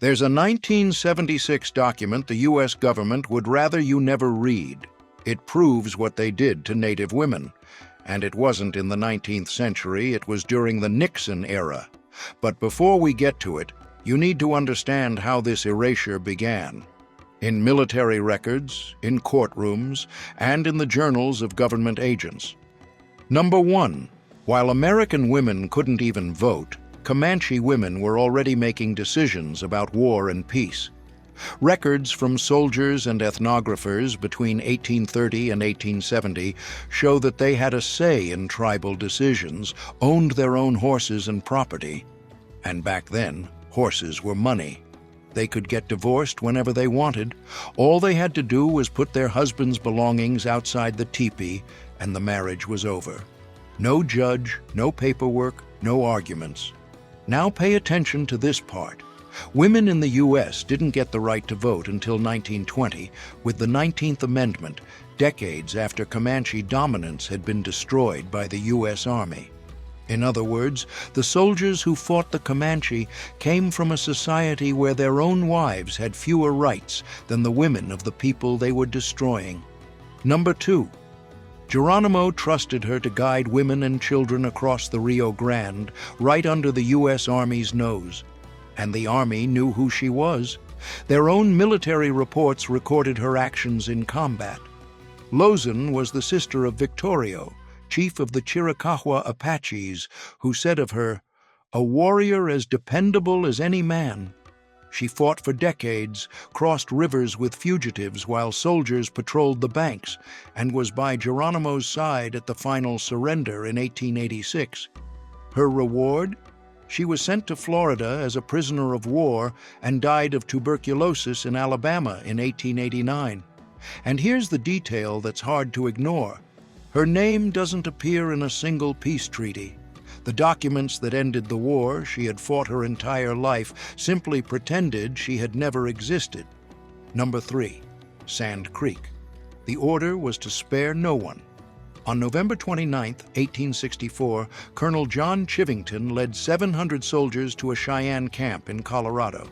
There's a 1976 document the U.S. government would rather you never read. It proves what they did to Native women. And it wasn't in the 19th century, it was during the Nixon era. But before we get to it, you need to understand how this erasure began. In military records, in courtrooms, and in the journals of government agents. Number 1. While American women couldn't even vote, Comanche women were already making decisions about war and peace. Records from soldiers and ethnographers between 1830 and 1870 show that they had a say in tribal decisions, owned their own horses and property. And back then, horses were money. They could get divorced whenever they wanted. All they had to do was put their husband's belongings outside the teepee, and the marriage was over. No judge, no paperwork, no arguments. Now pay attention to this part. Women in the U.S. didn't get the right to vote until 1920 with the 19th Amendment, decades after Comanche dominance had been destroyed by the U.S. Army. In other words, the soldiers who fought the Comanche came from a society where their own wives had fewer rights than the women of the people they were destroying. Number 2. Geronimo trusted her to guide women and children across the Rio Grande, right under the U.S. Army's nose. And the Army knew who she was. Their own military reports recorded her actions in combat. Lozen was the sister of Victorio, chief of the Chiricahua Apaches, who said of her, "A warrior as dependable as any man." She fought for decades, crossed rivers with fugitives while soldiers patrolled the banks, and was by Geronimo's side at the final surrender in 1886. Her reward? She was sent to Florida as a prisoner of war and died of tuberculosis in Alabama in 1889. And here's the detail that's hard to ignore. Her name doesn't appear in a single peace treaty. The documents that ended the war she had fought her entire life simply pretended she had never existed. Number 3. Sand Creek. The order was to spare no one. On November 29, 1864, Colonel John Chivington led 700 soldiers to a Cheyenne camp in Colorado.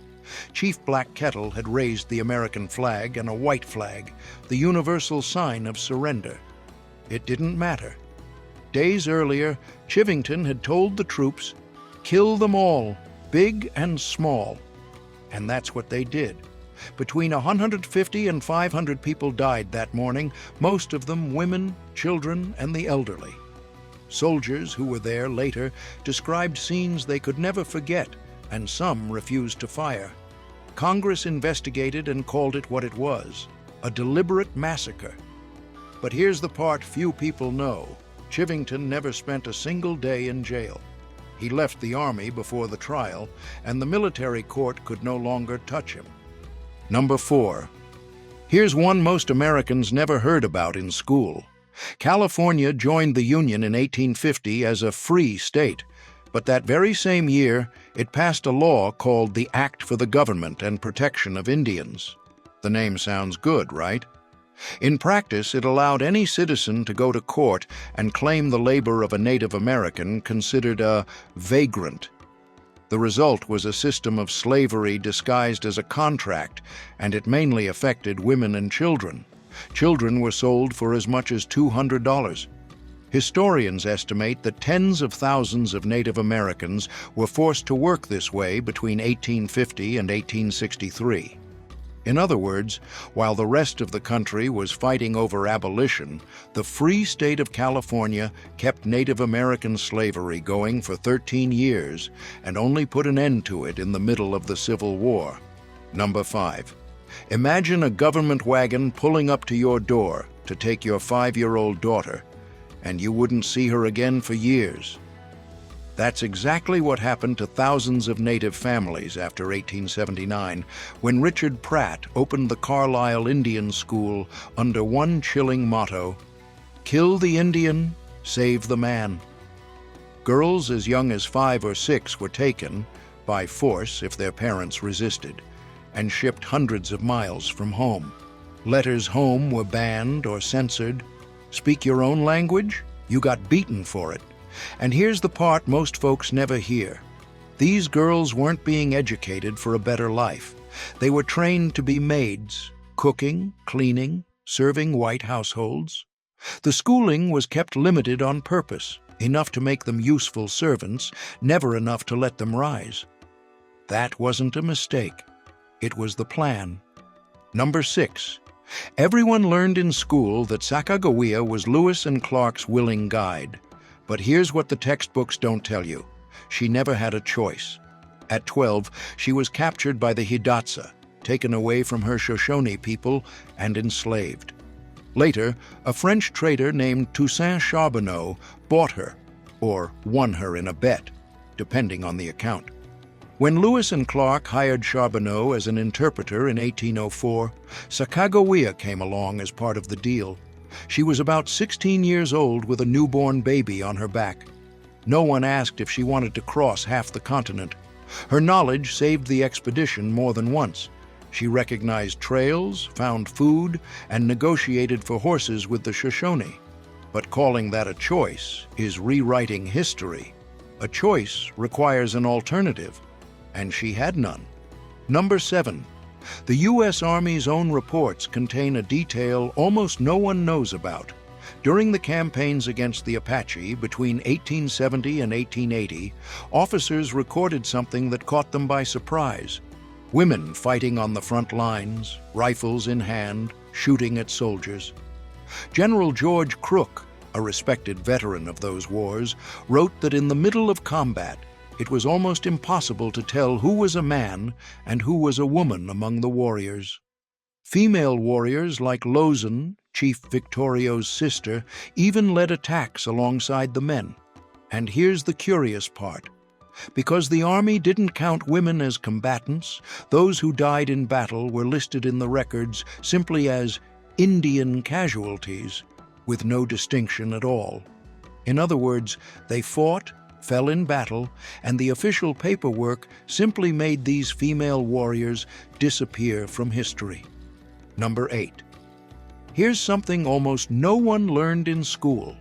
Chief Black Kettle had raised the American flag and a white flag, the universal sign of surrender. It didn't matter. Days earlier, Chivington had told the troops, "Kill them all, big and small." And that's what they did. Between 150 and 500 people died that morning, most of them women, children, and the elderly. Soldiers who were there later described scenes they could never forget, and some refused to fire. Congress investigated and called it what it was, a deliberate massacre. But here's the part few people know. Chivington never spent a single day in jail. He left the Army before the trial, and the military court could no longer touch him. Number 4. Here's one most Americans never heard about in school. California joined the Union in 1850 as a free state, but that very same year, it passed a law called the Act for the Government and Protection of Indians. The name sounds good, right? In practice, it allowed any citizen to go to court and claim the labor of a Native American considered a vagrant. The result was a system of slavery disguised as a contract, and it mainly affected women and children. Children were sold for as much as $200. Historians estimate that tens of thousands of Native Americans were forced to work this way between 1850 and 1863. In other words, while the rest of the country was fighting over abolition, the free state of California kept Native American slavery going for 13 years and only put an end to it in the middle of the Civil War. Number 5. Imagine a government wagon pulling up to your door to take your 5-year-old daughter, and you wouldn't see her again for years. That's exactly what happened to thousands of Native families after 1879, when Richard Pratt opened the Carlisle Indian School under one chilling motto, "Kill the Indian, save the man." Girls as young as 5 or 6 were taken, by force if their parents resisted, and shipped hundreds of miles from home. Letters home were banned or censored. Speak your own language? You got beaten for it. And here's the part most folks never hear. These girls weren't being educated for a better life. They were trained to be maids, cooking, cleaning, serving white households. The schooling was kept limited on purpose, enough to make them useful servants, never enough to let them rise. That wasn't a mistake. It was the plan. Number 6. Everyone learned in school that Sacagawea was Lewis and Clark's willing guide. But here's what the textbooks don't tell you. She never had a choice. At 12, she was captured by the Hidatsa, taken away from her Shoshone people, and enslaved. Later, a French trader named Toussaint Charbonneau bought her, or won her in a bet, depending on the account. When Lewis and Clark hired Charbonneau as an interpreter in 1804, Sacagawea came along as part of the deal. She was about 16 years old with a newborn baby on her back. No one asked if she wanted to cross half the continent. Her knowledge saved the expedition more than once. She recognized trails, found food, and negotiated for horses with the Shoshone. But calling that a choice is rewriting history. A choice requires an alternative, and she had none. Number 7. The U.S. Army's own reports contain a detail almost no one knows about. During the campaigns against the Apache between 1870 and 1880, officers recorded something that caught them by surprise. Women fighting on the front lines, rifles in hand, shooting at soldiers. General George Crook, a respected veteran of those wars, wrote that in the middle of combat, it was almost impossible to tell who was a man and who was a woman among the warriors. Female warriors like Lozen, Chief Victorio's sister, even led attacks alongside the men. And here's the curious part. Because the Army didn't count women as combatants, those who died in battle were listed in the records simply as Indian casualties, with no distinction at all. In other words, they fought, fell in battle, and the official paperwork simply made these female warriors disappear from history. Number 8. Here's something almost no one learned in school.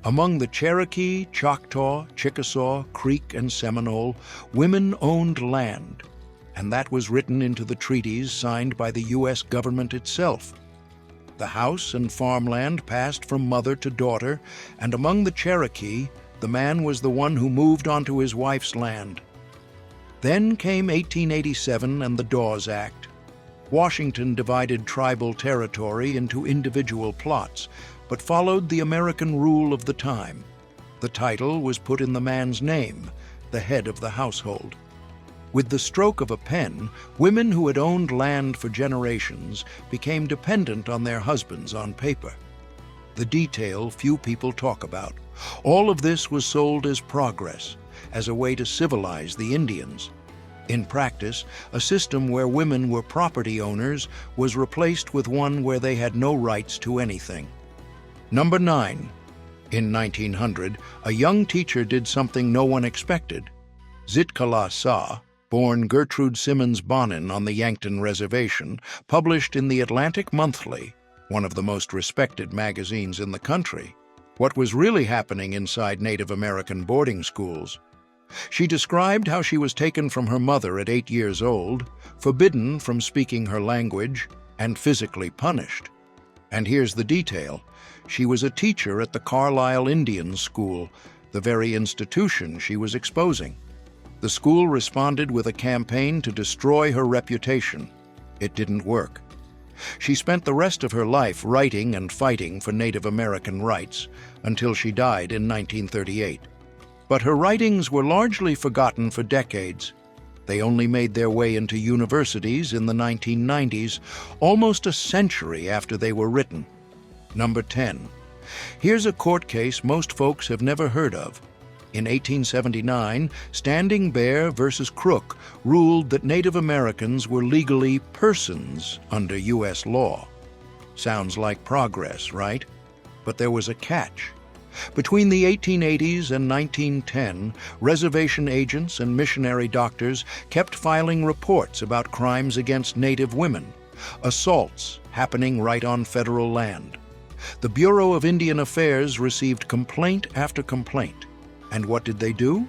Among the Cherokee, Choctaw, Chickasaw, Creek, and Seminole, women owned land, and that was written into the treaties signed by the U.S. government itself. The house and farmland passed from mother to daughter, and among the Cherokee, the man was the one who moved onto his wife's land. Then came 1887 and the Dawes Act. Washington divided tribal territory into individual plots, but followed the American rule of the time. The title was put in the man's name, the head of the household. With the stroke of a pen, women who had owned land for generations became dependent on their husbands on paper. The detail few people talk about. All of this was sold as progress, as a way to civilize the Indians. In practice, a system where women were property owners was replaced with one where they had no rights to anything. Number 9. In 1900, a young teacher did something no one expected. Zitkala-Sa, born Gertrude Simmons Bonin on the Yankton Reservation, published in the Atlantic Monthly, one of the most respected magazines in the country, what was really happening inside Native American boarding schools. She described how she was taken from her mother at 8 years old, forbidden from speaking her language, and physically punished. And here's the detail. She was a teacher at the Carlisle Indian School, the very institution she was exposing. The school responded with a campaign to destroy her reputation. It didn't work. She spent the rest of her life writing and fighting for Native American rights until she died in 1938. But her writings were largely forgotten for decades. They only made their way into universities in the 1990s, almost a century after they were written. Number 10. Here's a court case most folks have never heard of. In 1879, Standing Bear versus Crook ruled that Native Americans were legally persons under U.S. law. Sounds like progress, right? But there was a catch. Between the 1880s and 1910, reservation agents and missionary doctors kept filing reports about crimes against Native women, assaults happening right on federal land. The Bureau of Indian Affairs received complaint after complaint. And what did they do?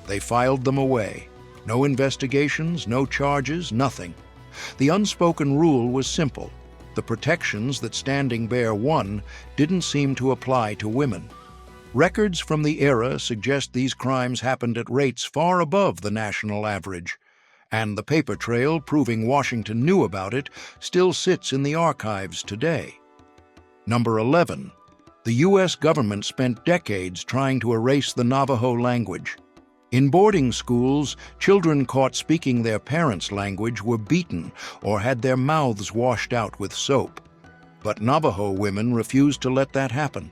They filed them away. No investigations, no charges, nothing. The unspoken rule was simple. The protections that Standing Bear won didn't seem to apply to women. Records from the era suggest these crimes happened at rates far above the national average, and the paper trail proving Washington knew about it still sits in the archives today. Number 11. The U.S. government spent decades trying to erase the Navajo language. In boarding schools, children caught speaking their parents' language were beaten or had their mouths washed out with soap. But Navajo women refused to let that happen.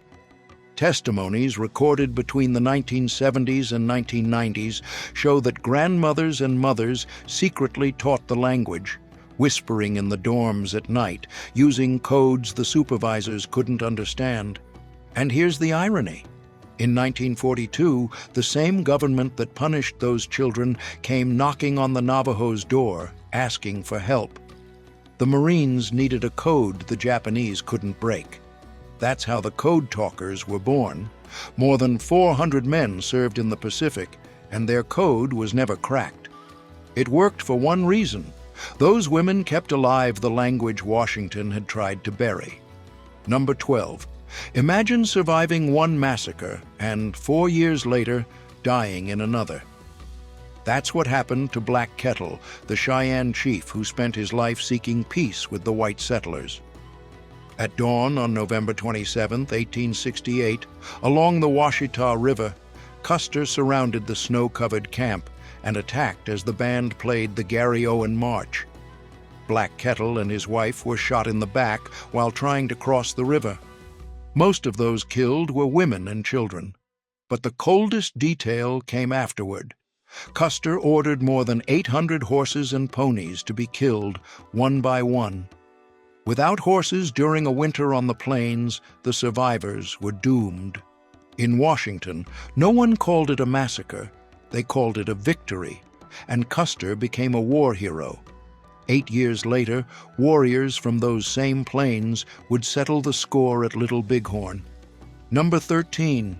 Testimonies recorded between the 1970s and 1990s show that grandmothers and mothers secretly taught the language, whispering in the dorms at night, using codes the supervisors couldn't understand. And here's the irony. In 1942, the same government that punished those children came knocking on the Navajos' door, asking for help. The Marines needed a code the Japanese couldn't break. That's how the code talkers were born. More than 400 men served in the Pacific, and their code was never cracked. It worked for one reason. Those women kept alive the language Washington had tried to bury. Number 12. Imagine surviving one massacre and 4 years later dying in another. That's what happened to Black Kettle, the Cheyenne chief who spent his life seeking peace with the white settlers. At dawn on November 27, 1868, along the Washita River, Custer surrounded the snow-covered camp and attacked as the band played the Gary Owen March. Black Kettle and his wife were shot in the back while trying to cross the river. Most of those killed were women and children. But the coldest detail came afterward. Custer ordered more than 800 horses and ponies to be killed, one by one. Without horses during a winter on the plains, the survivors were doomed. In Washington, no one called it a massacre. They called it a victory, and Custer became a war hero. 8 years later, warriors from those same plains would settle the score at Little Bighorn. Number 13.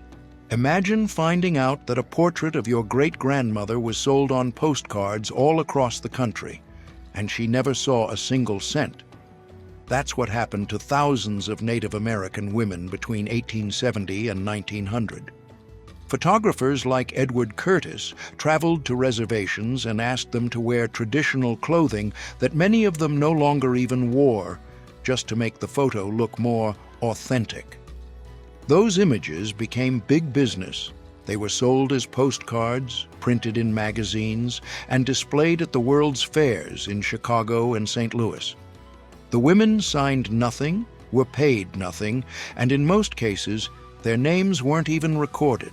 Imagine finding out that a portrait of your great-grandmother was sold on postcards all across the country, and she never saw a single cent. That's what happened to thousands of Native American women between 1870 and 1900. Photographers like Edward Curtis traveled to reservations and asked them to wear traditional clothing that many of them no longer even wore, just to make the photo look more authentic. Those images became big business. They were sold as postcards, printed in magazines, and displayed at the world's fairs in Chicago and St. Louis. The women signed nothing, were paid nothing, and in most cases, their names weren't even recorded.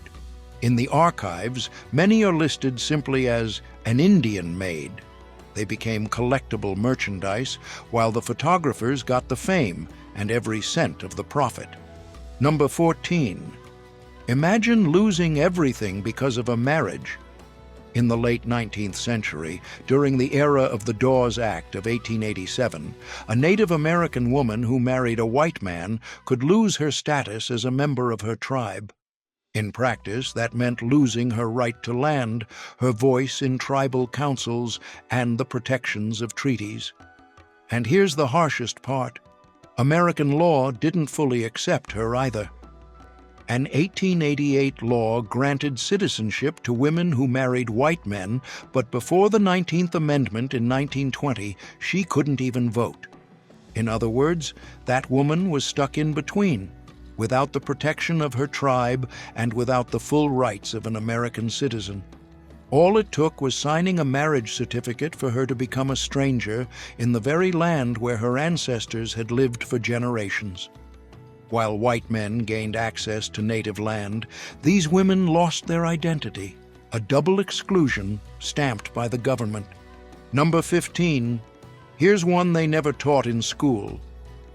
In the archives, many are listed simply as an Indian made. They became collectible merchandise, while the photographers got the fame and every cent of the profit. Number 14. Imagine losing everything because of a marriage. In the late 19th century, during the era of the Dawes Act of 1887, a Native American woman who married a white man could lose her status as a member of her tribe. In practice, that meant losing her right to land, her voice in tribal councils, and the protections of treaties. And here's the harshest part. American law didn't fully accept her either. An 1888 law granted citizenship to women who married white men, but before the 19th Amendment in 1920, she couldn't even vote. In other words, that woman was stuck in between, without the protection of her tribe and without the full rights of an American citizen. All it took was signing a marriage certificate for her to become a stranger in the very land where her ancestors had lived for generations. While white men gained access to native land, these women lost their identity, a double exclusion stamped by the government. Number 15. Here's one they never taught in school.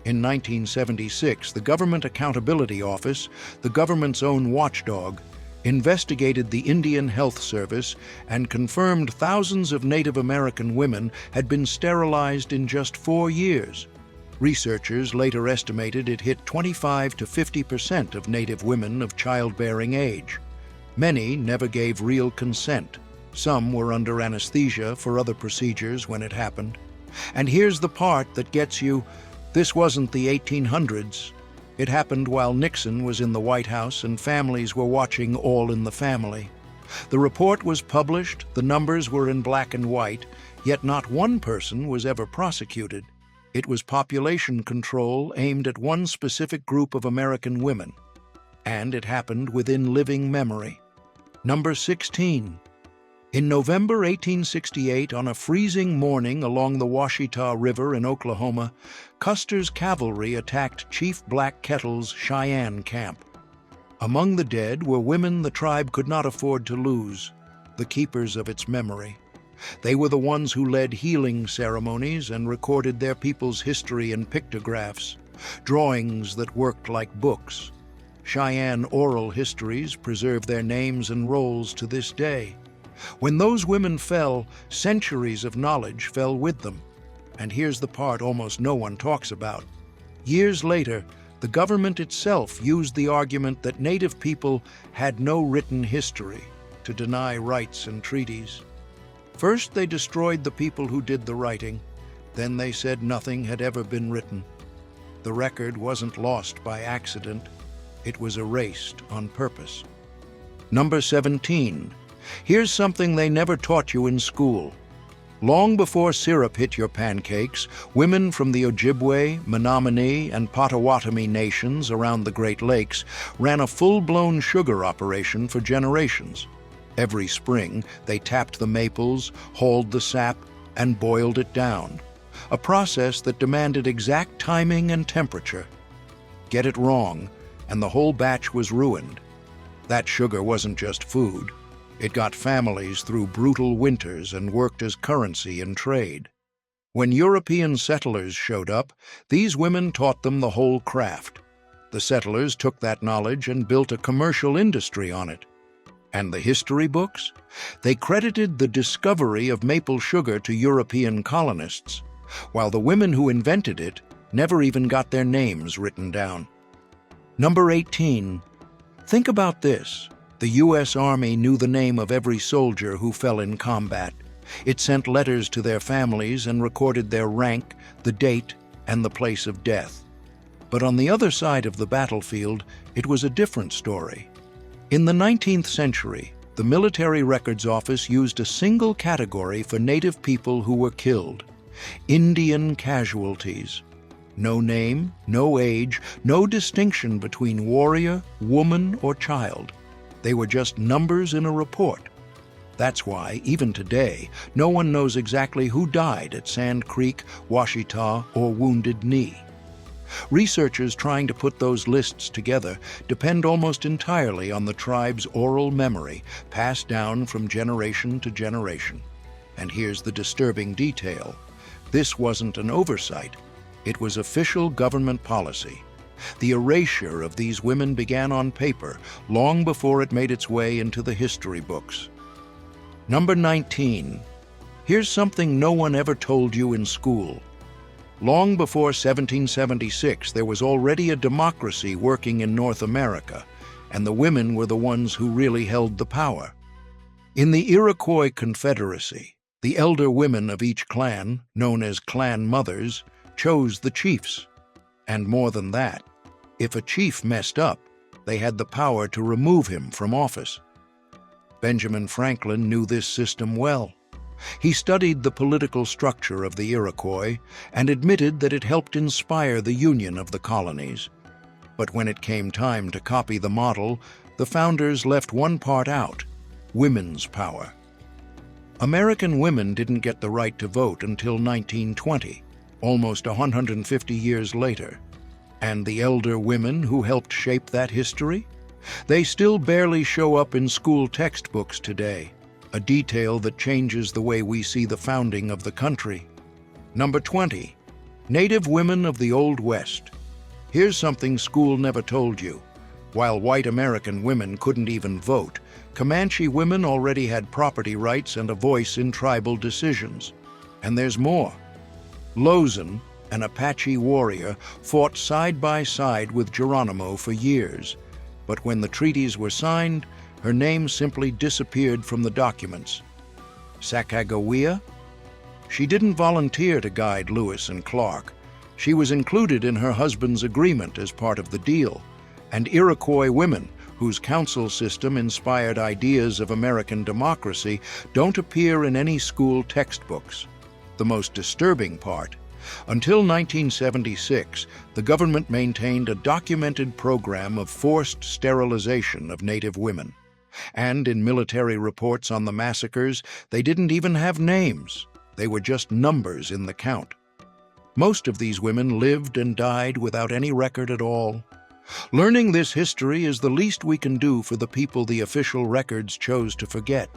In 1976, the Government Accountability Office, the government's own watchdog, investigated the Indian Health Service and confirmed thousands of Native American women had been sterilized in just 4 years. Researchers later estimated it hit 25 to 50% of Native women of childbearing age. Many never gave real consent. Some were under anesthesia for other procedures when it happened. And here's the part that gets you: this wasn't the 1800s. It happened while Nixon was in the White House and families were watching All in the Family. The report was published, the numbers were in black and white, yet not one person was ever prosecuted. It was population control aimed at one specific group of American women. And it happened within living memory. Number 16. In November 1868, on a freezing morning along the Washita River in Oklahoma, Custer's cavalry attacked Chief Black Kettle's Cheyenne camp. Among the dead were women the tribe could not afford to lose, the keepers of its memory. They were the ones who led healing ceremonies and recorded their people's history in pictographs, drawings that worked like books. Cheyenne oral histories preserve their names and roles to this day. When those women fell, centuries of knowledge fell with them. And here's the part almost no one talks about. Years later, the government itself used the argument that Native people had no written history to deny rights and treaties. First, they destroyed the people who did the writing. Then they said nothing had ever been written. The record wasn't lost by accident. It was erased on purpose. Number 17. Here's something they never taught you in school. Long before syrup hit your pancakes, women from the Ojibwe, Menominee, and Potawatomi nations around the Great Lakes ran a full-blown sugar operation for generations. Every spring, they tapped the maples, hauled the sap, and boiled it down, a process that demanded exact timing and temperature. Get it wrong, and the whole batch was ruined. That sugar wasn't just food. It got families through brutal winters and worked as currency in trade. When European settlers showed up, these women taught them the whole craft. The settlers took that knowledge and built a commercial industry on it. And the history books? They credited the discovery of maple sugar to European colonists, while the women who invented it never even got their names written down. Number 18. Think about this. The U.S. Army knew the name of every soldier who fell in combat. It sent letters to their families and recorded their rank, the date, and the place of death. But on the other side of the battlefield, it was a different story. In the 19th century, the Military Records Office used a single category for Native people who were killed: Indian casualties. No name, no age, no distinction between warrior, woman, or child. They were just numbers in a report. That's why, even today, no one knows exactly who died at Sand Creek, Washita, or Wounded Knee. Researchers trying to put those lists together depend almost entirely on the tribe's oral memory, passed down from generation to generation. And here's the disturbing detail. This wasn't an oversight. It was official government policy. The erasure of these women began on paper long before it made its way into the history books. Number 19. Here's something no one ever told you in school. Long before 1776, there was already a democracy working in North America, and the women were the ones who really held the power. In the Iroquois Confederacy, the elder women of each clan, known as clan mothers, chose the chiefs. And more than that, if a chief messed up, they had the power to remove him from office. Benjamin Franklin knew this system well. He studied the political structure of the Iroquois and admitted that it helped inspire the union of the colonies. But when it came time to copy the model, the founders left one part out: women's power. American women didn't get the right to vote until 1920. Almost 150 years later. And the elder women who helped shape that history? They still barely show up in school textbooks today, a detail that changes the way we see the founding of the country. Number 20. Native women of the Old West. Here's something school never told you. While white American women couldn't even vote, Comanche women already had property rights and a voice in tribal decisions. And there's more. Lozen, an Apache warrior, fought side by side with Geronimo for years, but when the treaties were signed, Her name simply disappeared from the documents. Sacagawea? She didn't volunteer to guide Lewis and Clark. She was included in her husband's agreement as part of the deal. And Iroquois women, whose council system inspired ideas of American democracy, don't appear in any school textbooks. The most disturbing part: until 1976, the government maintained a documented program of forced sterilization of Native women. And in military reports on the massacres, they didn't even have names. They were just numbers in the count. Most of these women lived and died without any record at all. Learning this history is the least we can do for the people the official records chose to forget.